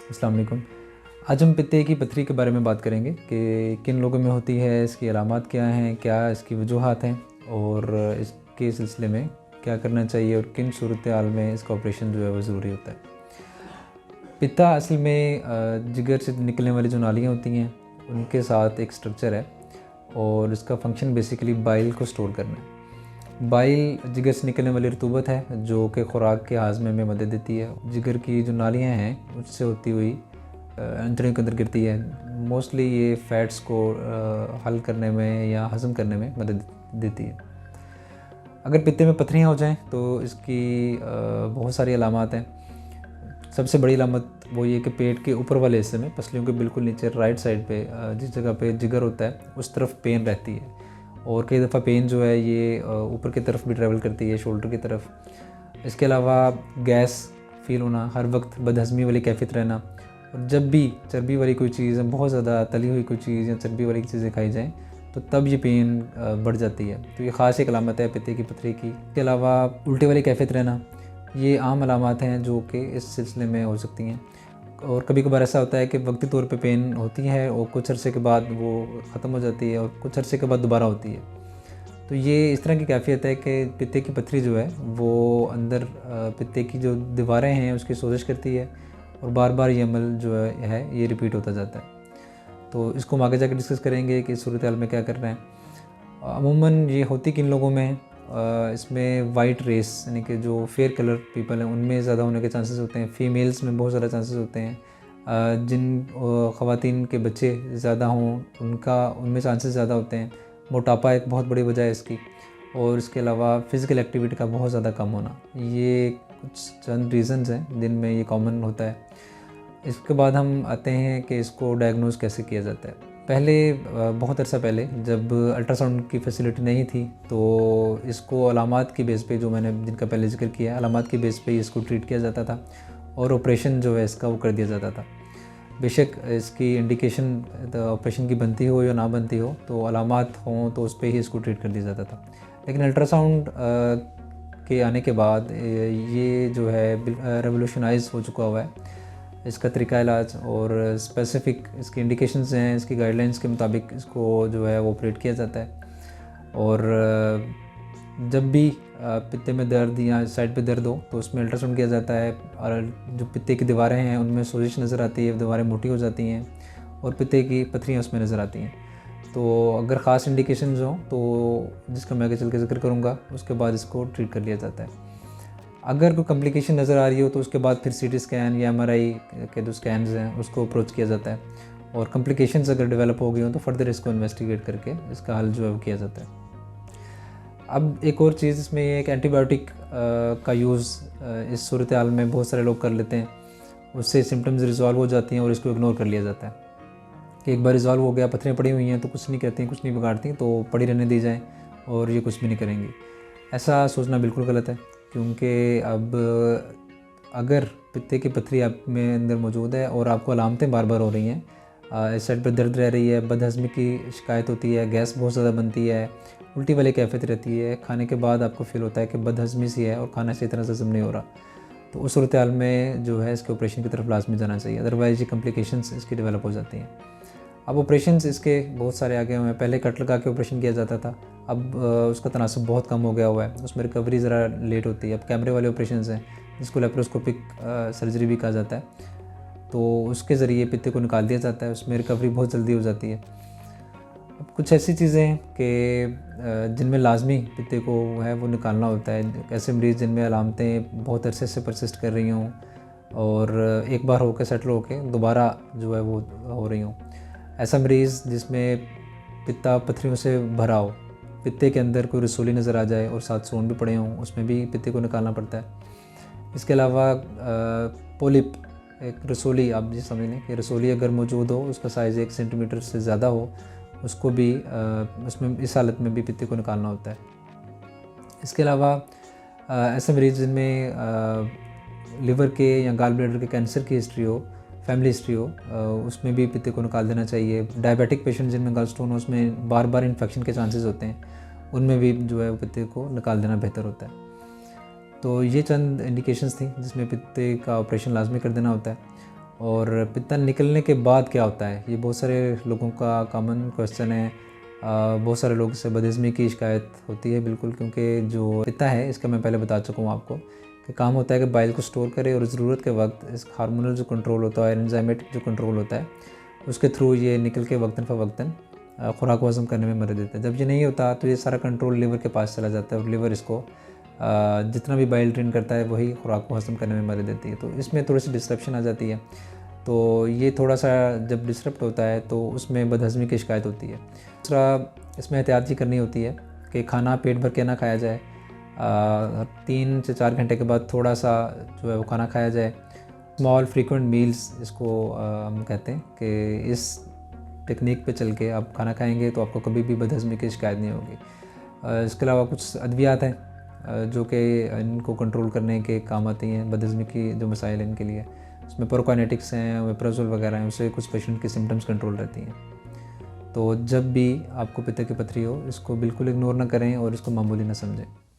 अस्सलाम वालेकुम। आज हम पित्ते की पथरी के बारे में बात करेंगे कि किन लोगों में होती है, इसकी अलामात क्या हैं, क्या इसकी वजूहात हैं और इसके सिलसिले में क्या करना चाहिए और किन सूरत हाल में इसका ऑपरेशन जो है वो ज़रूरी होता है। पित्ता असल में जिगर से निकलने वाली जो नालियाँ होती हैं उनके साथ एक स्ट्रक्चर है और इसका फंक्शन बेसिकली बाइल को स्टोर करना है। बाइल जिगर से निकलने वाली रतूबत है जो कि खुराक के हाजमे में मदद देती है। जिगर की जो नालियाँ हैं उससे होती हुई अंतड़ियों के अंदर गिरती है। मोस्टली ये फ़ैट्स को हल करने में या हज़म करने में मदद देती है। अगर पित्ते में पथरियाँ हो जाएं तो इसकी बहुत सारी अलामात हैं। सबसे बड़ी अलामत वो ये कि पेट के ऊपर वाले हिस्से में पसलियों के बिल्कुल नीचे राइट साइड पे जिस जगह पे जिगर होता है उस तरफ पेन रहती है और कई दफ़ा पेन जो है ये ऊपर की तरफ भी ट्रैवल करती है, शोल्डर की तरफ। इसके अलावा गैस फील होना, हर वक्त बदहज़मी वाली कैफियत रहना और जब भी चर्बी वाली कोई चीज़, बहुत ज़्यादा तली हुई कोई चीज़ या चर्बी वाली चीज़ें खाई जाएँ तो तब ये पेन बढ़ जाती है। तो ये ख़ास एक अलामत है पित्ते की पथरी की। इसके अलावा उल्टे वाली कैफियत रहना, ये आम अलामात हैं जो कि इस सिलसिले में हो सकती हैं। और कभी कभार ऐसा होता है कि वक्ती तौर पे पेन होती है और कुछ अरसे के बाद वो ख़त्म हो जाती है और कुछ अरसे के बाद दोबारा होती है। तो ये इस तरह की कैफियत है कि पित्ते की पथरी जो है वो अंदर पित्ते की जो दीवारें हैं उसकी सोजिश करती है और बार बार ये अमल जो है ये रिपीट होता जाता है। तो इसको हम आगे जाकर डिस्कस करेंगे कि इस सूरत हाल में क्या करना है। अमूमन ये होती किन लोगों में है, इसमें वाइट रेस यानी कि जो फेयर कलर पीपल हैं उनमें ज़्यादा होने के चांसेस होते हैं। फ़ीमेल्स में बहुत ज़्यादा चांसेस होते हैं। जिन ख़वातीन के बच्चे ज़्यादा हों उनमें चांसेस ज़्यादा होते हैं। मोटापा एक बहुत बड़ी वजह है इसकी और इसके अलावा फ़िज़िकल एक्टिविटी का बहुत ज़्यादा कम होना, ये कुछ चंद रीज़न्स हैं जिनमें ये कॉमन होता है। इसके बाद हम आते हैं कि इसको डायग्नोज़ कैसे किया जाता है। पहले बहुत अरसा पहले जब अल्ट्रासाउंड की फैसिलिटी नहीं थी तो इसको अलामात की बेस पे, जो मैंने जिनका पहले जिक्र किया, अलामात की बेस पे इसको ट्रीट किया जाता था और ऑपरेशन जो है इसका वो कर दिया जाता था। बेशक इसकी इंडिकेशन ऑपरेशन की बनती हो या ना बनती हो, तो अलामात हों तो उस पर ही इसको ट्रीट कर दिया जाता था। लेकिन अल्ट्रासाउंड के आने के बाद ये जो है रेवोल्यूशनाइज हो चुका हुआ है इसका तरीका इलाज और स्पेसिफ़िक इसकी इंडिकेशंस हैं, इसकी गाइडलाइंस के मुताबिक इसको जो है वो ऑपरेट किया जाता है। और जब भी पित्ते में दर्द या साइड पे दर्द हो तो उसमें अल्ट्रासाउंड किया जाता है और जो पित्ते की दीवारें हैं उनमें सोजिश नज़र आती है, दीवारें मोटी हो जाती हैं और पित्ते की पथरियाँ उसमें नज़र आती हैं। तो अगर ख़ास इंडिकेशंस हों तो जिसका मैं आगे चल के ज़िक्र करूँगा, उसके बाद इसको ट्रीट कर लिया जाता है। अगर कोई कॉम्प्लिकेशन नज़र आ रही हो तो उसके बाद फिर सीटी स्कैन या एमआरआई के जो स्कैन्स हैं उसको अप्रोच किया जाता है और कॉम्प्लिकेशंस अगर डेवलप हो गई हो तो फर्दर इसको इन्वेस्टिगेट करके इसका हल जो है वो किया जाता है। अब एक और चीज़ इसमें ये एक एंटीबायोटिक का यूज़ इस सूरत हाल में बहुत सारे लोग कर लेते हैं। उससे सिम्टम्स रिजॉल्व हो जाती हैं और इसको इग्नोर कर लिया जाता है कि एक बार रिजॉल्व हो गया, पत्थरें पड़ी हुई हैं तो कुछ नहीं कहती हैं, कुछ नहीं बिगाड़ती, तो पड़ी रहने दी जाएँ और ये कुछ भी नहीं करेंगी। ऐसा सोचना बिल्कुल गलत है क्योंकि अब अगर पित्ते की पथरी आप में अंदर मौजूद है और आपको अलामतें बार बार हो रही हैं, इस साइड पर दर्द रह रही है, बदहज़मी की शिकायत होती है, गैस बहुत ज़्यादा बनती है, उल्टी वाली कैफियत रहती है, खाने के बाद आपको फ़ील होता है कि बदहज़मी सी है और खाना सही तरह से हज़म नहीं हो रहा, तो उस सूरत हाल में जो है इसके ऑपरेशन की तरफ लाज़मी जाना चाहिए। अदरवाइज़ ये कॉम्प्लिकेशंस इसकी डेवलप हो जाती हैं। अब ऑपरेशंस इसके बहुत सारे आगे हुए हैं। पहले कट लगा के ऑपरेशन किया जाता था, अब उसका तनासब बहुत कम हो गया हुआ है, उसमें रिकवरी ज़रा लेट होती है। अब कैमरे वाले ऑपरेशंस हैं जिसको लेप्रोस्कोपिक सर्जरी भी कहा जाता है, तो उसके ज़रिए पित्ते को निकाल दिया जाता है, उसमें रिकवरी बहुत जल्दी हो जाती है। अब कुछ ऐसी चीज़ें हैं कि जिनमें लाजमी पित्ते को है वो निकालना होता है। ऐसे मरीज़ जिनमें अलामतें बहुत अरसे से परसिस्ट कर रही हों और एक बार होकर सेटल होकर दोबारा जो है वो हो रही हों। ऐसा मरीज़ जिसमें पित्ता पथरियों से भरा हो, पित्ते के अंदर कोई रसोली नज़र आ जाए और साथ सोन भी पड़े हों, उसमें भी पित्ते को निकालना पड़ता है। इसके अलावा पोलिप, एक रसोली, आप जी समझ लें कि रसोली अगर मौजूद हो, उसका साइज़ 1 सेंटीमीटर से ज़्यादा हो, उसको भी उसमें इस हालत में भी पित्ते को निकालना होता है। इसके अलावा ऐसे मरीज़ जिनमें लिवर के या गाल ब्लैडर के कैंसर की हिस्ट्री हो, फैमिली हिस्ट्री हो, उसमें भी पित्ते को निकाल देना चाहिए। डायबिटिक पेशेंट जिनमें गल स्टोन हो, उसमें बार बार इन्फेक्शन के चांसेस होते हैं, उनमें भी जो है पित्ते को निकाल देना बेहतर होता है। तो ये चंद इंडिकेशंस थी जिसमें पित्ते का ऑपरेशन लाजमी कर देना होता है। और पित्ता निकलने के बाद क्या होता है, ये बहुत सारे लोगों का कॉमन क्वेश्चन है। बहुत सारे लोगों से बदहज़मी की शिकायत होती है बिल्कुल, क्योंकि जो पित्ता है इसका मैं पहले बता चुका हूँ आपको कि काम होता है कि बाइल को स्टोर करे और ज़रूरत के वक्त इस हार्मोनल जो कंट्रोल होता है, एंजाइमेटिक जो कंट्रोल होता है, उसके थ्रू ये निकल के वक्तन फ़वक्तन खुराक को हज़म करने में मदद देता है। जब ये नहीं होता तो ये सारा कंट्रोल लिवर के पास चला जाता है और लिवर इसको जितना भी बाइल ड्रेन करता है वही खुराक को हज़म करने में मदद देती है। तो इसमें थोड़ी सी डिस्ट्रप्शन आ जाती है। तो ये थोड़ा सा जब डिस्टर्ब होता है तो उसमें बदहज़मी की शिकायत होती है। दूसरा, इसमें एहतियात ये करनी होती है कि खाना पेट भर के ना खाया जाए। 3 से 4 घंटे के बाद थोड़ा सा जो है वो खाना खाया जाए। स्मॉल फ्रीक्वेंट मील्स इसको हम कहते हैं कि इस टेक्निक पे चल के आप खाना खाएंगे तो आपको कभी भी बदहज़मी की शिकायत नहीं होगी। इसके अलावा कुछ अद्वियात हैं जो कि इनको कंट्रोल करने के काम आती हैं, बदहज़मी की जो मसाइल हैं इनके लिए। उसमें प्रोकाइनेटिक्स हैं, ओमेप्राज़ोल वगैरह हैं, उससे कुछ पेशेंट की सिम्टम्स कंट्रोल रहती हैं। तो जब भी आपको पित्त की पथरी हो, इसको बिल्कुल इग्नोर ना करें और इसको मामूली ना समझें।